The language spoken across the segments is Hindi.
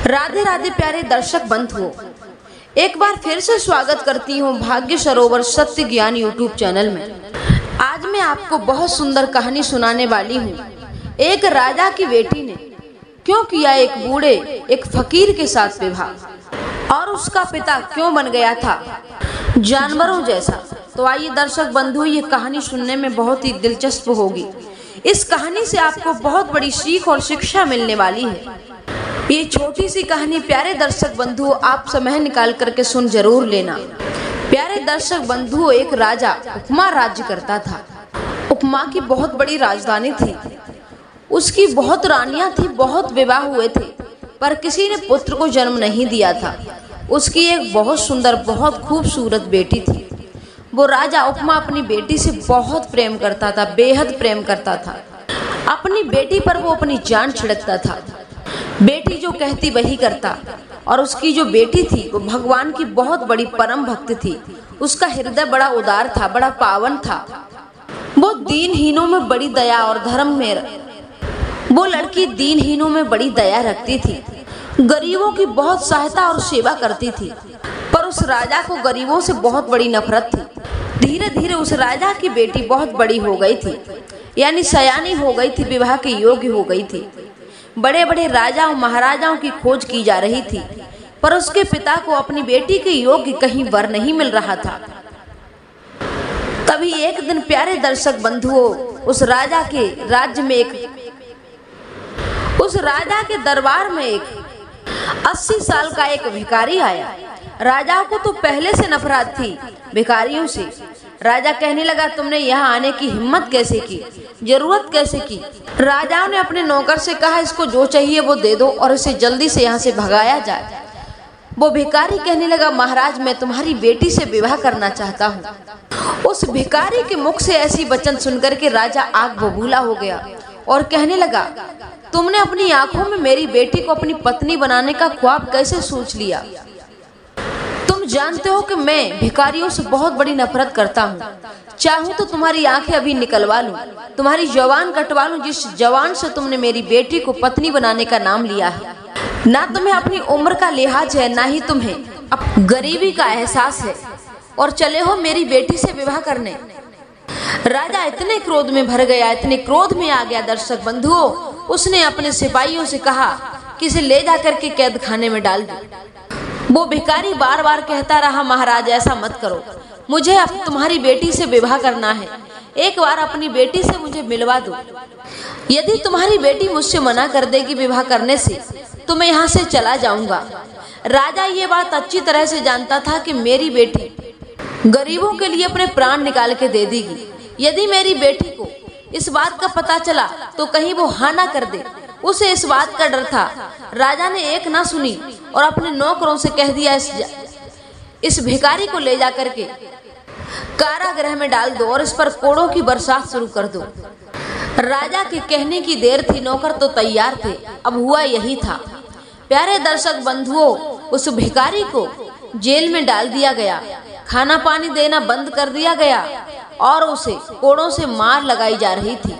राधे राधे प्यारे दर्शक बंधुओं, एक बार फिर से स्वागत करती हूँ भाग्य सरोवर सत्य ज्ञान यूट्यूब चैनल में। आज मैं आपको बहुत सुंदर कहानी सुनाने वाली हूँ। एक राजा की बेटी ने क्यों किया एक बूढ़े एक फकीर के साथ विवाह और उसका पिता क्यों बन गया था जानवरों जैसा। तो आइए दर्शक बंधु, ये कहानी सुनने में बहुत ही दिलचस्प होगी। इस कहानी से आपको बहुत बड़ी सीख और शिक्षा मिलने वाली है। ये छोटी सी कहानी प्यारे दर्शक बंधुओं आप समय निकाल करके सुन जरूर लेना। प्यारे दर्शक बंधुओं, एक राजा उपमा राज्य करता था। उपमा की बहुत बड़ी राजधानी थी। उसकी बहुत रानियां थी, बहुत विवाह हुए थे, पर किसी ने पुत्र को जन्म नहीं दिया था। उसकी एक बहुत सुंदर बहुत खूबसूरत बेटी थी। वो राजा उपमा अपनी बेटी से बहुत प्रेम करता था, बेहद प्रेम करता था। अपनी बेटी पर वो अपनी जान छिड़कता था। बेटी जो कहती वही करता। और उसकी जो बेटी थी वो भगवान की बहुत बड़ी परम भक्त थी। उसका हृदय बड़ा उदार था, बड़ा पावन था। वो दीनहीनों में बड़ी दया और धर्म में वो लड़की दीनहीनों में बड़ी दया रखती थी। गरीबों की बहुत सहायता और सेवा करती थी। पर उस राजा को गरीबों से बहुत बड़ी नफरत थी। धीरे धीरे उस राजा की बेटी बहुत बड़ी हो गई थी, यानी सयानी हो गई थी, विवाह के योग्य हो गई थी। बड़े बड़े राजाओं महाराजाओं की खोज की जा रही थी, पर उसके पिता को अपनी बेटी के योग्य कहीं वर नहीं मिल रहा था। तभी एक दिन प्यारे दर्शक बंधुओं, उस राजा के दरबार में एक 80 साल का एक भिखारी आया। राजा को तो पहले से नफरत थी भिखारियों से। राजा कहने लगा, तुमने यहाँ आने की हिम्मत कैसे की, जरूरत कैसे की। राजाओं ने अपने नौकर से कहा, इसको जो चाहिए वो दे दो और इसे जल्दी से यहाँ से भगाया जाए। वो भिखारी कहने लगा, महाराज मैं तुम्हारी बेटी से विवाह करना चाहता हूँ। उस भिखारी के मुख से ऐसी वचन सुनकर के राजा आग बबूला हो गया और कहने लगा, तुमने अपनी आंखों में मेरी बेटी को अपनी पत्नी बनाने का ख्वाब कैसे सोच लिया। तुम जानते हो कि मैं भिखारियों से बहुत बड़ी नफरत करता हूँ। चाहूँ तो तुम्हारी आंखें अभी निकलवा लूं, तुम्हारी जवान कटवा लूं, जिस जवान से तुमने मेरी बेटी को पत्नी बनाने का नाम लिया है। ना तुम्हें अपनी उम्र का लिहाज है, ना ही तुम्हें गरीबी का एहसास है, और चले हो मेरी बेटी से विवाह करने। राजा इतने क्रोध में भर गया, इतने क्रोध में आ गया दर्शक बंधुओं, उसने अपने सिपाहियों से कहा कि इसे ले जाकर के कैद खाने में डाल दो। वो भिखारी बार बार कहता रहा, महाराज ऐसा मत करो, मुझे अब तुम्हारी बेटी से विवाह करना है। एक बार अपनी बेटी से मुझे मिलवा दो। यदि तुम्हारी बेटी मुझसे मना कर देगी विवाह करने से तो मैं यहाँ से चला जाऊंगा। राजा ये बात अच्छी तरह से जानता था कि मेरी बेटी गरीबों के लिए अपने प्राण निकाल के दे देगी। यदि मेरी बेटी को इस बात का पता चला तो कहीं वो हाँ ना कर दे, उसे इस बात का डर था। राजा ने एक ना सुनी और अपने नौकरों से कह दिया, इस भिखारी को ले जाकर के कारागृह में डाल दो और इस पर कोड़ों की बरसात शुरू कर दो। राजा के कहने की देर थी, नौकर तो तैयार थे। अब हुआ यही था प्यारे दर्शक बंधुओं, उस भिखारी को जेल में डाल दिया गया, खाना पानी देना बंद कर दिया गया और उसे कोड़ों से मार लगाई जा रही थी।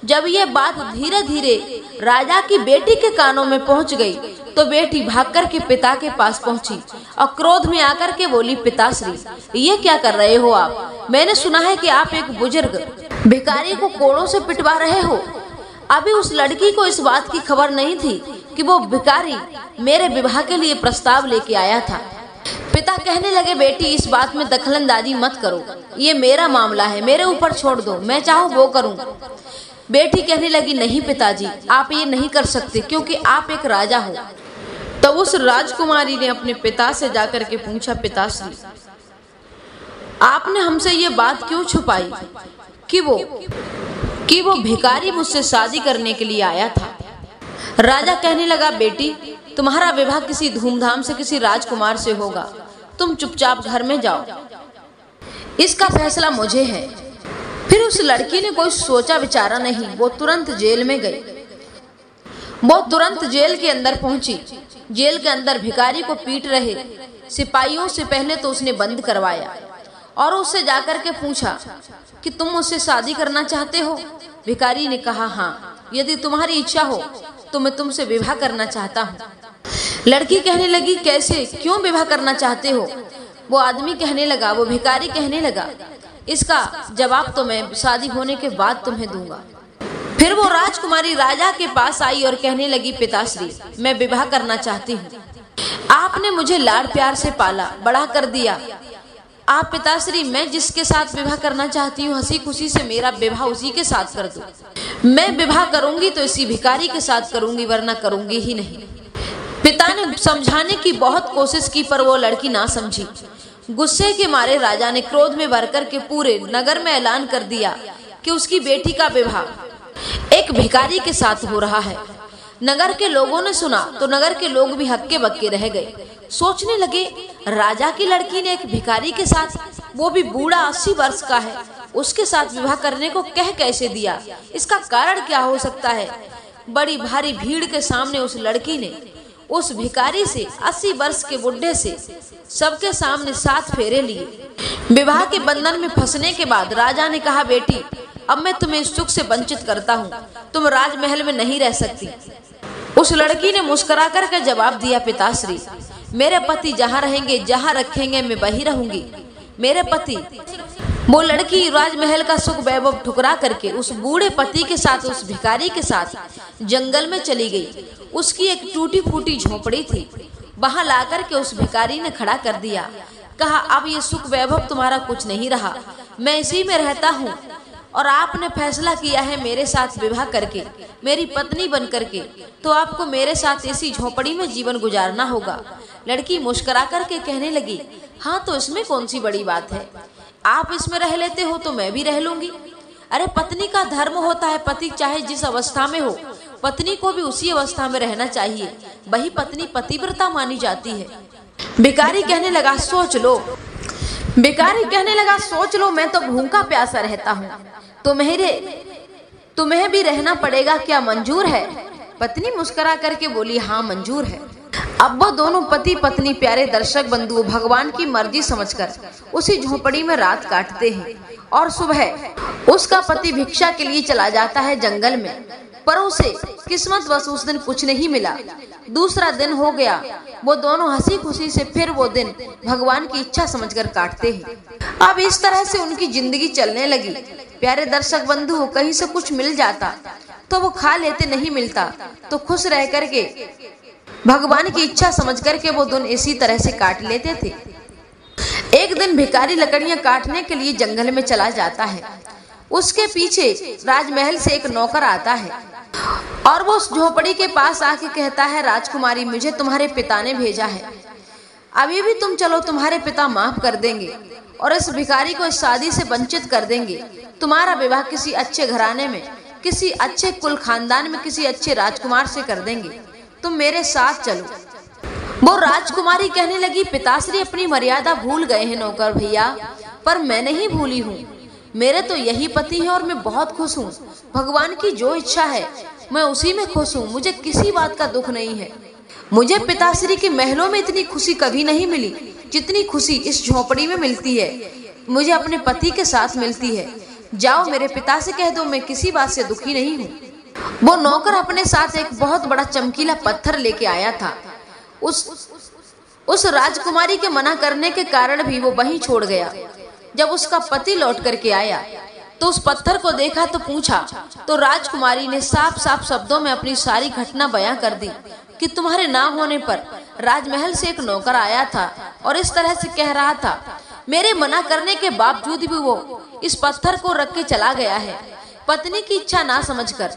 जब ये बात धीरे धीरे राजा की बेटी के कानों में पहुंच गई तो बेटी भागकर के पिता के पास पहुंची और क्रोध में आकर के बोली, पिताश्री ये क्या कर रहे हो आप? मैंने सुना है कि आप एक बुजुर्ग भिखारी को कोड़ों से पिटवा रहे हो। अभी उस लड़की को इस बात की खबर नहीं थी कि वो भिखारी मेरे विवाह के लिए प्रस्ताव लेके आया था। पिता कहने लगे, बेटी इस बात में दखलंदाजी मत करो, ये मेरा मामला है, मेरे ऊपर छोड़ दो, मैं चाहूँ वो करूँ। बेटी कहने लगी, नहीं पिताजी आप ये नहीं कर सकते क्योंकि आप एक राजा हो। तब उस राजकुमारी ने अपने पिता से जाकर के पूछा, पिताश्री आपने हमसे ये बात क्यों छुपाई कि वो भिखारी मुझसे शादी करने के लिए आया था। राजा कहने लगा, बेटी तुम्हारा विवाह किसी धूमधाम से किसी राजकुमार से होगा, तुम चुपचाप घर में जाओ, इसका फैसला मुझे है। फिर उस लड़की ने कोई सोचा विचारा नहीं, वो तुरंत जेल में गई। वो तुरंत जेल के अंदर पहुंची। जेल के अंदर भिखारी को पीट रहे सिपाहियों से पहले तो उसने बंद करवाया और उससे जाकर के पूछा कि तुम मुझसे शादी करना चाहते हो। भिखारी ने कहा, हाँ, यदि तुम्हारी इच्छा हो तो मैं तुमसे विवाह करना चाहता हूँ। लड़की कहने लगी, कैसे, क्यों विवाह करना चाहते हो? वो आदमी कहने लगा, वो भिखारी कहने लगा, इसका जवाब तो मैं शादी होने के बाद तुम्हें दूंगा। फिर वो राजकुमारी राजा के पास आई और कहने लगी, पिताश्री, मैं विवाह करना चाहती हूँ। आपने मुझे लाड प्यार से पाला, बड़ा कर दिया। आप पिताश्री, मैं जिसके साथ विवाह करना चाहती हूँ, हंसी खुशी से मेरा विवाह उसी के साथ कर दो। मैं विवाह करूंगी तो इसी भिखारी के साथ करूंगी, वरना करूंगी ही नहीं। पिता ने समझाने की बहुत कोशिश की, पर वो लड़की ना समझी। गुस्से के मारे राजा ने क्रोध में भरकर के पूरे नगर में ऐलान कर दिया कि उसकी बेटी का विवाह एक भिखारी के साथ हो रहा है। नगर के लोगों ने सुना तो नगर के लोग भी हक्के बक्के रह गए। सोचने लगे, राजा की लड़की ने एक भिखारी के साथ, वो भी बूढ़ा 80 वर्ष का है, उसके साथ विवाह करने को कह कैसे दिया? इसका कारण क्या हो सकता है? बड़ी भारी भीड़ के सामने उस लड़की ने उस भिखारी से, 80 वर्ष के बुढ़े से, सबके सामने 7 फेरे लिए। विवाह के बंधन में फंसने के बाद राजा ने कहा, बेटी, अब मैं तुम्हें इस सुख से वंचित करता हूँ, तुम राजमहल में नहीं रह सकती। उस लड़की ने मुस्कुरा कर जवाब दिया, पिताश्री, मेरे पति जहाँ रहेंगे, जहाँ रखेंगे, मैं वही रहूंगी। मेरे पति। वो लड़की राजमहल का सुख वैभव ठुकरा करके उस बूढ़े पति के साथ, उस भिखारी के साथ जंगल में चली गई। उसकी एक टूटी फूटी झोपड़ी थी, वहां लाकर के उस भिखारी ने खड़ा कर दिया। कहा, अब ये सुख वैभव तुम्हारा कुछ नहीं रहा, मैं इसी में रहता हूँ और आपने फैसला किया है मेरे साथ विवाह करके, मेरी पत्नी बन करके, तो आपको मेरे साथ इसी झोपड़ी में जीवन गुजारना होगा। लड़की मुस्कुरा करके कहने लगी, हाँ, तो इसमें कौन सी बड़ी बात है, आप इसमें रह लेते हो तो मैं भी रह लूंगी। अरे, पत्नी का धर्म होता है, पति चाहे जिस अवस्था में हो, पत्नी को भी उसी अवस्था में रहना चाहिए, वही पत्नी पतिव्रता मानी जाती है। भिखारी कहने लगा, सोच लो। भिखारी कहने लगा, सोच लो, मैं तो भूखा प्यासा रहता हूँ, तुम्हें भी रहना पड़ेगा, क्या मंजूर है? पत्नी मुस्कुरा करके बोली, हाँ, मंजूर है। अब वो दोनों पति पत्नी, प्यारे दर्शक बंधु, भगवान की मर्जी समझकर उसी झोपड़ी में रात काटते हैं और सुबह उसका पति भिक्षा के लिए चला जाता है जंगल में, पर उसे किस्मतवश उस दिन कुछ नहीं मिला। दूसरा दिन हो गया, वो दोनों हंसी खुशी से फिर वो दिन भगवान की इच्छा समझकर काटते हैं। अब इस तरह से उनकी जिंदगी चलने लगी। प्यारे दर्शक बंधु, कहीं से कुछ मिल जाता तो वो खा लेते, नहीं मिलता तो खुश रह करके भगवान की इच्छा समझ करके वो दिन इसी तरह से काट लेते थे। एक दिन भिखारी लकड़ियां काटने के लिए जंगल में चला जाता है। उसके पीछे राजमहल से एक नौकर आता है और वो उस झोपड़ी के पास आके कहता है, राजकुमारी, मुझे तुम्हारे पिता ने भेजा है, अभी भी तुम चलो, तुम्हारे पिता माफ कर देंगे और इस भिखारी को इस शादी से वंचित कर देंगे। तुम्हारा विवाह किसी अच्छे घराने में, किसी अच्छे कुल खानदान में, किसी अच्छे राजकुमार से कर देंगे, तुम मेरे साथ चलो। वो राजकुमारी कहने लगी, पिताश्री, अपनी मर्यादा भूल गए हैं नौकर भैया, पर मैं नहीं भूली हूँ, मेरे तो यही पति है और मैं बहुत खुश हूँ। भगवान की जो इच्छा है मैं उसी में खुश हूँ, मुझे किसी बात का दुख नहीं है। मुझे पिताश्री के महलों में इतनी खुशी कभी नहीं मिली जितनी खुशी इस झोपड़ी में मिलती है, मुझे अपने पति के साथ मिलती है। जाओ, मेरे पिता से कह दो मैं किसी बात से दुखी नहीं हूँ। वो नौकर अपने साथ एक बहुत बड़ा चमकीला पत्थर लेके आया था। उस राजकुमारी के मना करने के कारण भी वो वहीं छोड़ गया। जब उसका पति लौट करके आया तो उस पत्थर को देखा तो पूछा, तो राजकुमारी ने साफ साफ शब्दों में अपनी सारी घटना बयां कर दी कि तुम्हारे ना होने पर राजमहल से एक नौकर आया था और इस तरह से कह रहा था, मेरे मना करने के बावजूद भी वो इस पत्थर को रख के चला गया है। पत्नी की इच्छा ना समझकर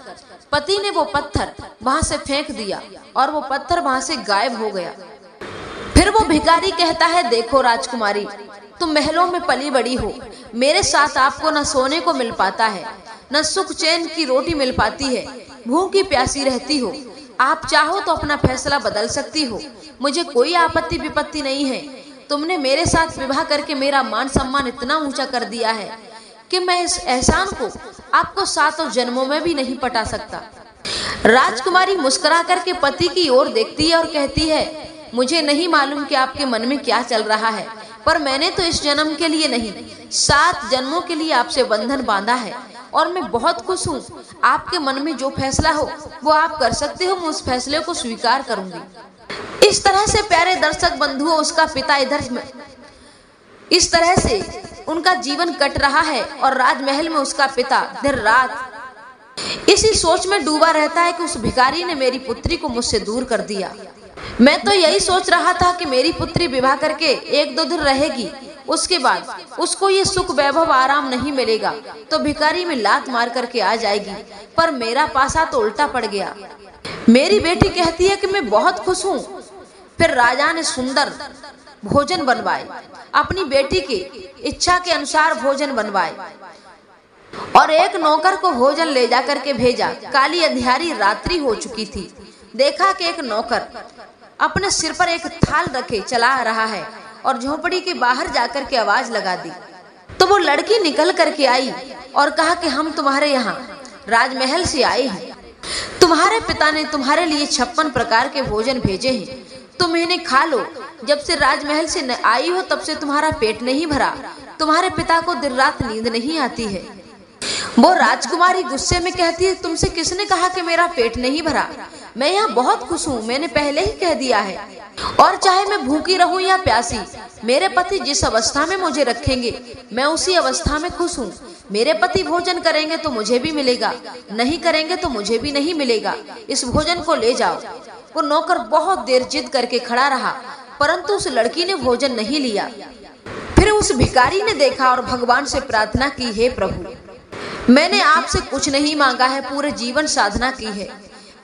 पति ने वो पत्थर वहां से फेंक दिया और वो पत्थर वहां से गायब हो गया। फिर वो भिखारी कहता है, देखो राजकुमारी, तुम महलों में पली बड़ी हो, मेरे साथ आपको न सोने को मिल पाता है, न सुख चैन की रोटी मिल पाती है, भूखी प्यासी रहती हो। आप चाहो तो अपना फैसला बदल सकती हो, मुझे कोई आपत्ति विपत्ति नहीं है। तुमने मेरे साथ विवाह करके मेरा मान सम्मान इतना ऊंचा कर दिया है कि मैं इस एहसान को आपको 7 जन्मों में भी नहीं पटा सकता। राजकुमारी मुस्कुरा करके पति की ओर देखती है और कहती है, मुझे नहीं मालूम कि आपके मन में क्या चल रहा है, पर मैंने तो इस जन्म के लिए नहीं 7 जन्मों के लिए आपसे बंधन बांधा है। और मैं बहुत खुश हूँ। आपके मन में जो फैसला हो वो आप कर सकते हो, मैं उस फैसले को स्वीकार करूंगी। इस तरह से प्यारे दर्शक बंधुओं, उसका पिता इस तरह से उनका जीवन कट रहा है और राजमहल में उसका पिता दिन रात इसी सोच में डूबा रहता है कि उस भिखारी ने मेरी पुत्री को मुझसे दूर कर दिया। मैं तो यही सोच रहा था कि मेरी पुत्री विवाह करके 1-2 दिन रहेगी, उसके बाद उसको ये सुख वैभव आराम नहीं मिलेगा तो भिखारी में लात मार करके आ जाएगी। पर मेरा पासा तो उल्टा पड़ गया। मेरी बेटी कहती है कि मैं बहुत खुश हूँ। फिर राजा ने सुंदर भोजन बनवाए, अपनी बेटी की इच्छा के अनुसार भोजन बनवाए और एक नौकर को भोजन ले जा करके भेजा। काली अंधियारी रात्रि हो चुकी थी। देखा कि एक नौकर अपने सिर पर एक थाल रखे चला रहा है और झोपड़ी के बाहर जाकर के आवाज लगा दी। तो वो लड़की निकल करके आई और कहा कि हम तुम्हारे यहाँ राजमहल से आए हैं, तुम्हारे पिता ने तुम्हारे लिए 56 प्रकार के भोजन भेजे हैं, तुम इन्हें खा लो। जब से राजमहल से आई हो तब से तुम्हारा पेट नहीं भरा, तुम्हारे पिता को दिन रात नींद नहीं आती है। वो राजकुमारी गुस्से में कहती है, तुमसे किसने कहा कि मेरा पेट नहीं भरा? मैं यहाँ बहुत खुश हूँ, मैंने पहले ही कह दिया है। और चाहे मैं भूखी रहूं या प्यासी, मेरे पति जिस अवस्था में मुझे रखेंगे मैं उसी अवस्था में खुश हूँ। मेरे पति भोजन करेंगे तो मुझे भी मिलेगा, नहीं करेंगे तो मुझे भी नहीं मिलेगा। इस भोजन को ले जाओ। वो नौकर बहुत देर जिद करके खड़ा रहा, परंतु उस लड़की ने भोजन नहीं लिया। फिर उस भिखारी ने देखा और भगवान से प्रार्थना की, हे प्रभु, मैंने आपसे कुछ नहीं मांगा है, पूरे जीवन साधना की है,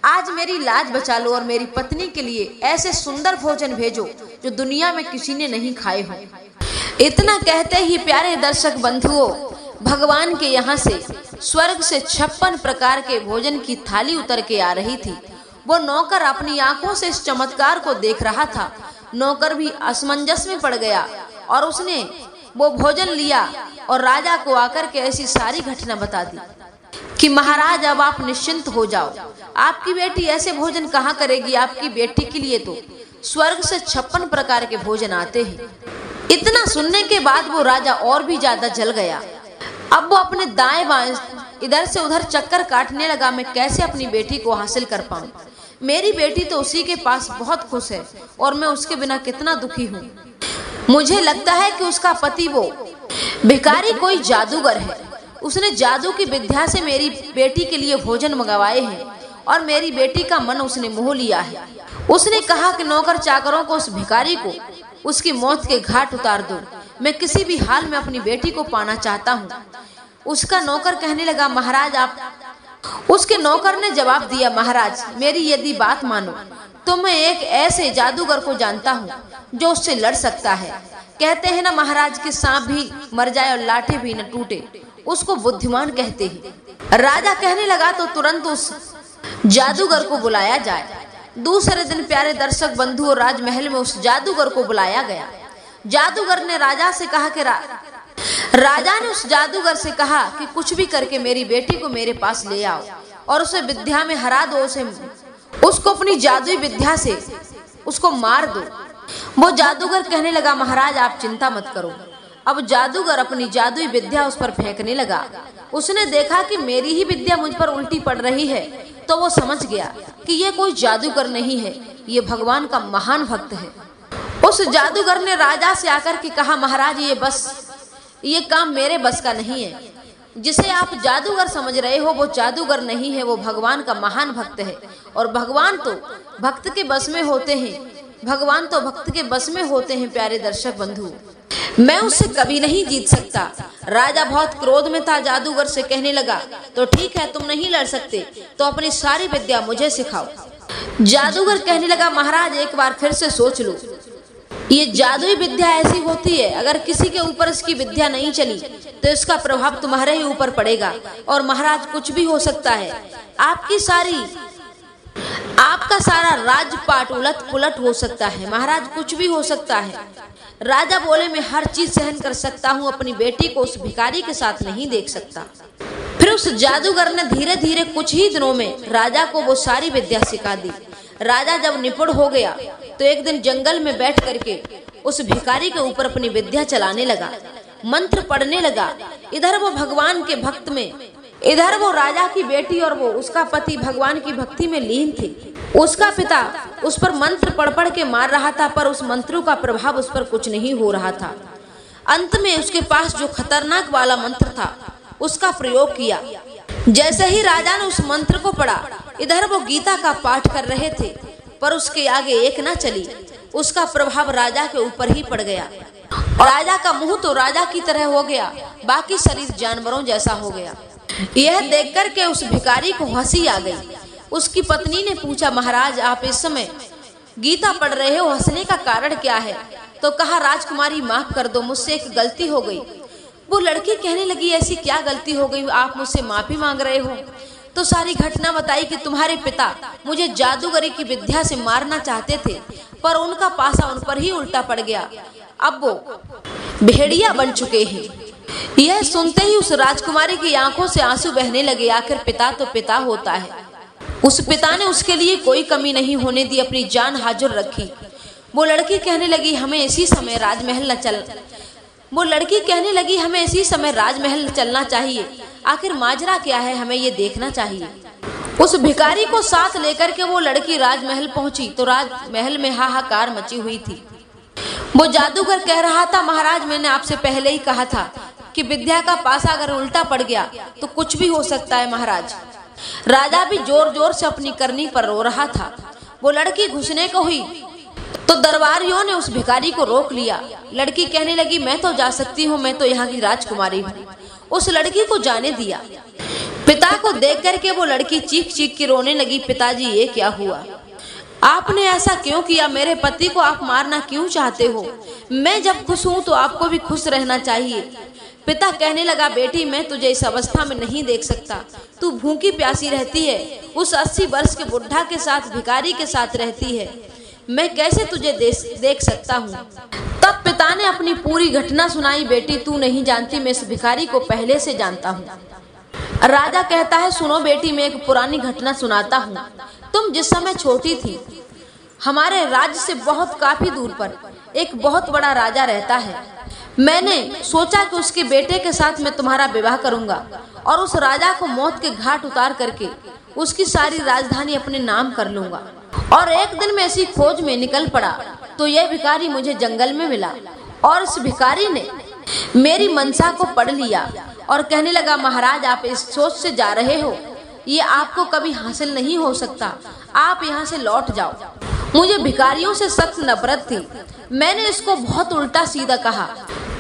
आज मेरी लाज बचा लो और मेरी पत्नी के लिए ऐसे सुंदर भोजन भेजो जो दुनिया में किसी ने नहीं खाए हो। इतना कहते ही प्यारे दर्शक बंधुओं, भगवान के यहाँ से स्वर्ग से 56 प्रकार के भोजन की थाली उतर के आ रही थी। वो नौकर अपनी आंखों से इस चमत्कार को देख रहा था। नौकर भी असमंजस में पड़ गया और उसने वो भोजन लिया और राजा को आकर के ऐसी सारी घटना बता दी कि महाराज अब आप निश्चिंत हो जाओ, आपकी बेटी ऐसे भोजन कहाँ करेगी, आपकी बेटी के लिए तो स्वर्ग से 56 प्रकार के भोजन आते हैं। इतना सुनने के बाद वो राजा और भी ज्यादा जल गया। अब वो अपने दाएं बाएं इधर से उधर चक्कर काटने लगा, मैं कैसे अपनी बेटी को हासिल कर पाऊं। मेरी बेटी तो उसी के पास बहुत खुश है और मैं उसके बिना कितना दुखी हूँ। मुझे लगता है कि उसका पति वो भिखारी कोई जादूगर है, उसने जादू की विद्या से मेरी बेटी के लिए भोजन मंगवाए हैं और मेरी बेटी का मन उसने मोह लिया है। उसने कहा कि नौकर चाकरों को उस भिखारी को उसकी मौत के घाट उतार दो, मैं किसी भी हाल में अपनी बेटी को पाना चाहता हूँ। उसका नौकर कहने लगा, महाराज आप। उसके नौकर ने जवाब दिया, महाराज मेरी यदि बात मानो तो मैं एक ऐसे जादूगर को जानता हूँ जो उससे लड़ सकता है। कहते हैं ना महाराज कि सांप भी मर जाए और लाठी भी न टूटे, उसको बुद्धिमान कहते हैं। राजा कहने लगा तो तुरंत उस जादूगर को बुलाया जाए। दूसरे दिन प्यारे दर्शक बंधुओं, राजमहल में उस जादूगर को बुलाया गया। जादूगर ने राजा से कहा कि राजा ने उस जादूगर से कहा कि कुछ भी करके मेरी बेटी को मेरे पास ले आओ और उसे विद्या में हरा दो, उसको अपनी जादुई विद्या से उसको मार दो। वो जादूगर कहने लगा, महाराज आप चिंता मत करो। अब जादूगर अपनी जादुई विद्या उस पर फेंकने लगा। उसने देखा कि मेरी ही विद्या मुझ पर उल्टी पड़ रही है, तो वो समझ गया कि ये कोई जादूगर नहीं है, ये भगवान का महान भक्त है। उस जादूगर ने राजा से आकर के कहा, महाराज ये काम मेरे बस का नहीं है। जिसे आप जादूगर समझ रहे हो वो जादूगर नहीं है, वो भगवान का महान भक्त है। और भगवान तो भक्त के बस में होते हैं, भगवान तो भक्त के बस में होते हैं। प्यारे दर्शक बंधु, मैं उससे कभी नहीं जीत सकता। राजा बहुत क्रोध में था, जादूगर से कहने लगा, तो ठीक है तुम नहीं लड़ सकते तो अपनी सारी विद्या मुझे सिखाओ। जादूगर कहने लगा, महाराज एक बार फिर से सोच लो, ये जादुई विद्या ऐसी होती है, अगर किसी के ऊपर इसकी विद्या नहीं चली तो इसका प्रभाव तुम्हारे ही ऊपर पड़ेगा और महाराज कुछ भी हो सकता है। आपका सारा राजपाट उलट पुलट हो सकता है, महाराज कुछ भी हो सकता है। राजा बोले, मैं हर चीज सहन कर सकता हूँ, अपनी बेटी को उस भिखारी के साथ नहीं देख सकता। फिर उस जादूगर ने धीरे धीरे कुछ ही दिनों में राजा को वो सारी विद्या सिखा दी। राजा जब निपुण हो गया तो एक दिन जंगल में बैठ करके उस भिखारी के ऊपर अपनी विद्या चलाने लगा, मंत्र पढ़ने लगा। इधर वो भगवान के भक्त में इधर वो राजा की बेटी और वो उसका पति भगवान की भक्ति में लीन थे। उसका पिता उस पर मंत्र पढ़ पढ़ के मार रहा था, पर उस मंत्रों का प्रभाव उस पर कुछ नहीं हो रहा था। अंत में उसके पास जो खतरनाक वाला मंत्र था उसका प्रयोग किया। जैसे ही राजा ने उस मंत्र को पढ़ा, इधर वो गीता का पाठ कर रहे थे, पर उसके आगे एक न चली। उसका प्रभाव राजा के ऊपर ही पड़ गया। राजा का मुंह तो राजा की तरह हो गया, बाकी शरीर जानवरों जैसा हो गया। यह देखकर के उस भिखारी को हंसी आ गई। उसकी पत्नी ने पूछा, महाराज आप इस समय गीता पढ़ रहे हो, हंसने का कारण क्या है? तो कहा, राजकुमारी माफ कर दो, मुझसे एक गलती हो गई। वो लड़की कहने लगी, ऐसी क्या गलती हो गई, आप मुझसे माफी मांग रहे हो? तो सारी घटना बताई कि तुम्हारे पिता मुझे जादूगरी की विद्या से मारना चाहते थे, पर उनका पासा उन पर ही उल्टा पड़ गया। अब वो भेड़िया बन चुके हैं। यह सुनते ही उस राजकुमारी की आंखों से आंसू बहने लगे। आखिर पिता तो पिता होता है। उस पिता ने उसके लिए कोई कमी नहीं होने दी, अपनी जान हाजिर रखी। वो लड़की कहने लगी, हमें इसी समय राजमहल चलना चाहिए। आखिर माजरा क्या है, हमें ये देखना चाहिए। उस भिखारी को साथ लेकर के वो लड़की राजमहल पहुंची तो राजमहल में हाहाकार मची हुई थी। वो जादूगर कह रहा था, महाराज मैंने आपसे पहले ही कहा था कि विद्या का पासा अगर उल्टा पड़ गया तो कुछ भी हो सकता है महाराज। राजा भी जोर जोर से अपनी करनी पर रो रहा था। वो लड़की घुसने को हुई तो दरबारियों ने उस भिखारी को रोक लिया। लड़की कहने लगी, मैं तो जा सकती हूँ, मैं तो यहाँ की राजकुमारी हूँ। उस लड़की को जाने दिया। पिता को देख करके वो लड़की चीख चीख के रोने लगी, पिताजी ये क्या हुआ, आपने ऐसा क्यों किया? मेरे पति को आप मारना क्यों चाहते हो? मैं जब खुश हूँ तो आपको भी खुश रहना चाहिए। पिता कहने लगा, बेटी मैं तुझे इस अवस्था में नहीं देख सकता। तू भूखी प्यासी रहती है, उस 80 वर्ष के बुढ़ा के साथ, भिखारी के साथ रहती है, मैं कैसे तुझे देख सकता हूँ? तब पिता ने अपनी पूरी घटना सुनाई। बेटी तू नहीं जानती, मैं इस भिखारी को पहले से जानता हूँ। राजा कहता है, सुनो बेटी, मैं एक पुरानी घटना सुनाता हूँ। तुम जिस समय छोटी थी, हमारे राज्य से काफी दूर पर एक बहुत बड़ा राजा रहता है। मैंने सोचा कि उसके बेटे के साथ मैं तुम्हारा विवाह करूंगा और उस राजा को मौत के घाट उतार करके उसकी सारी राजधानी अपने नाम कर लूंगा। और एक दिन मैं ऐसी खोज में निकल पड़ा तो यह भिखारी मुझे जंगल में मिला और इस भिखारी ने मेरी मनसा को पढ़ लिया और कहने लगा, महाराज आप इस सोच से जा रहे हो, ये आपको कभी हासिल नहीं हो सकता, आप यहाँ से लौट जाओ। मुझे भिखारियों से सख्त नफरत थी। मैंने इसको बहुत उल्टा सीधा कहा,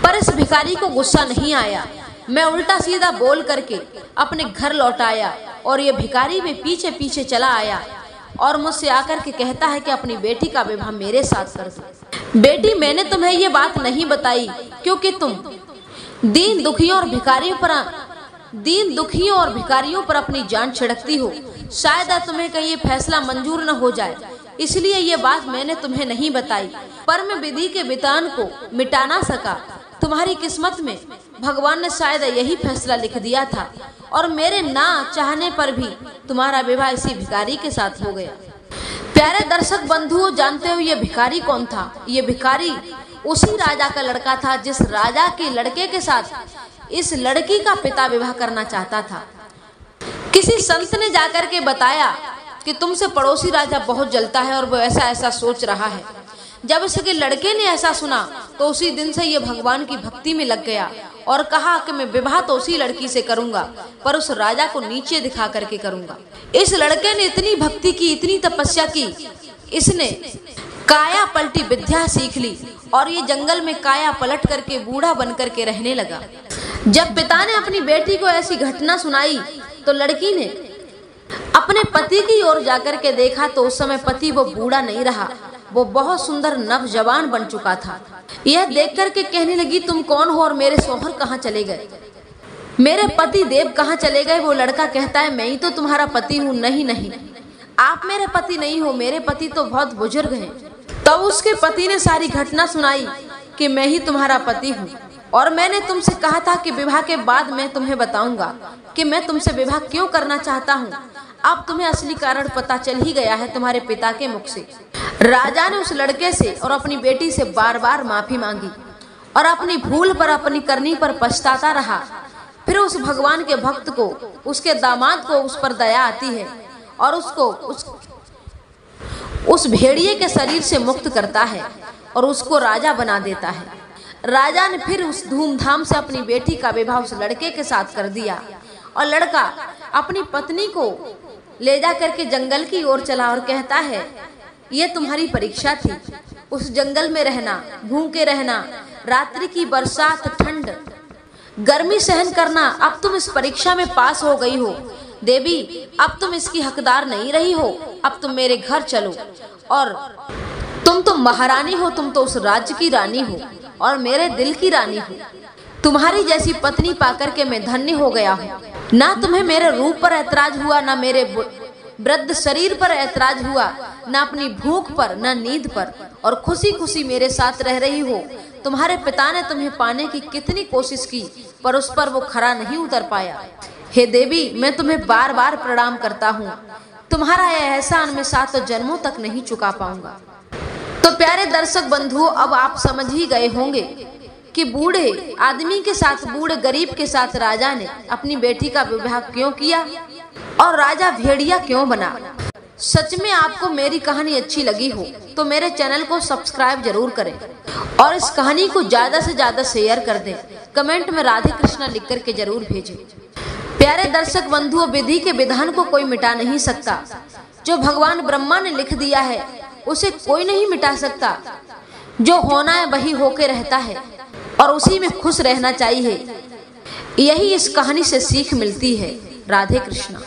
पर इस भिखारी को गुस्सा नहीं आया। मैं उल्टा सीधा बोल करके अपने घर लौट आया और ये भिखारी भी पीछे पीछे चला आया और मुझसे आकर के कहता है कि अपनी बेटी का विवाह मेरे साथ कर दो। बेटी मैंने तुम्हें ये बात नहीं बताई क्योंकि तुम दीन दुखियों और भिखारियों पर अपनी जान छिड़कती हो। शायद तुम्हें कहीं ये फैसला मंजूर न हो जाए, इसलिए ये बात मैंने तुम्हें नहीं बताई। पर मैं विधि के विधान को मिटा ना सका। तुम्हारी किस्मत में भगवान ने शायद यही फैसला लिख दिया था और मेरे ना चाहने पर भी तुम्हारा विवाह इसी भिखारी के साथ हो गया। प्यारे दर्शक बंधुओं, जानते हो ये भिखारी कौन था? ये भिखारी उसी राजा का लड़का था जिस राजा के लड़के के साथ इस लड़की का पिता विवाह करना चाहता था। किसी संत ने जाकर के बताया कि तुमसे पड़ोसी राजा बहुत जलता है और वो ऐसा ऐसा सोच रहा है। जब इसके लड़के ने ऐसा सुना तो उसी दिन से ये भगवान की भक्ति में लग गया और कहा कि मैं विवाह तो उसी लड़की से करूंगा, पर उस राजा को नीचे दिखा करके करूंगा। इस लड़के ने इतनी भक्ति की, इतनी तपस्या की, इसने काया पलटी विद्या सीख ली और ये जंगल में काया पलट करके बूढ़ा बन करके रहने लगा। जब पिता ने अपनी बेटी को ऐसी घटना सुनाई तो लड़की ने अपने पति की ओर जाकर के देखा तो उस समय पति वो बूढ़ा नहीं रहा, वो बहुत सुंदर नवजवान बन चुका था। यह देख करके कहने लगी, तुम कौन हो और मेरे शौहर कहाँ चले गए, मेरे पति देव कहाँ चले गए? वो लड़का कहता है, मैं ही तो तुम्हारा पति हूँ। नहीं नहीं, आप मेरे पति नहीं हो, मेरे पति तो बहुत बुजुर्ग हैं। तब उसके पति ने सारी घटना सुनाई कि मैं ही तुम्हारा पति हूँ और मैंने तुमसे कहा था कि विवाह के बाद मैं तुम्हें बताऊंगा कि मैं तुमसे विवाह क्यों करना चाहता हूँ। अब तुम्हें असली कारण पता चल ही गया है तुम्हारे पिता के मुख से। राजा ने उस लड़के से और अपनी बेटी से बार बार माफी मांगी और अपनी भूल पर, अपनी करनी पर पछताता रहा। फिर उस भगवान के भक्त को, उसके दामाद को उस पर दया आती है और उसको उस भेड़िए के शरीर से मुक्त करता है और उसको राजा बना देता है। राजा ने फिर उस धूमधाम से अपनी बेटी का विवाह उस लड़के के साथ कर दिया और लड़का अपनी पत्नी को ले जा करके जंगल की ओर चला और कहता है, ये तुम्हारी परीक्षा थी, उस जंगल में रहना, भूखे रहना, रात्रि की बरसात, ठंड, गर्मी सहन करना। अब तुम इस परीक्षा में पास हो गई हो देवी, अब तुम इसकी हकदार नहीं रही हो, अब तुम मेरे घर चलो और तुम तो महारानी हो, तुम तो उस राज्य की रानी हो और मेरे दिल की रानी हो। तुम्हारी जैसी पत्नी पाकर के मैं धन्य हो गया हूँ। ना तुम्हें मेरे रूप पर ऐतराज हुआ, ना मेरे वृद्ध शरीर पर ऐतराज हुआ, ना अपनी भूख पर, ना नींद पर, और खुशी खुशी मेरे साथ रह रही हो। तुम्हारे पिता ने तुम्हें पाने की कितनी कोशिश की पर उस पर वो खरा नहीं उतर पाया। हे देवी, मैं तुम्हें बार बार प्रणाम करता हूँ। तुम्हारा यह एहसान मैं 7 जन्मों तक नहीं चुका पाऊंगा। तो प्यारे दर्शक बंधुओं, अब आप समझ ही गए होंगे कि बूढ़े आदमी के साथ, बूढ़े गरीब के साथ राजा ने अपनी बेटी का विवाह क्यों किया और राजा भेड़िया क्यों बना। सच में आपको मेरी कहानी अच्छी लगी हो तो मेरे चैनल को सब्सक्राइब जरूर करें और इस कहानी को ज्यादा से ज्यादा शेयर कर दें। कमेंट में राधे कृष्णा लिख करके जरूर भेजें। प्यारे दर्शक बंधुओं, विधि के विधान को कोई मिटा नहीं सकता। जो भगवान ब्रह्मा ने लिख दिया है उसे कोई नहीं मिटा सकता। जो होना है वही होके रहता है और उसी में खुश रहना चाहिए। यही इस कहानी से सीख मिलती है। राधे कृष्णा।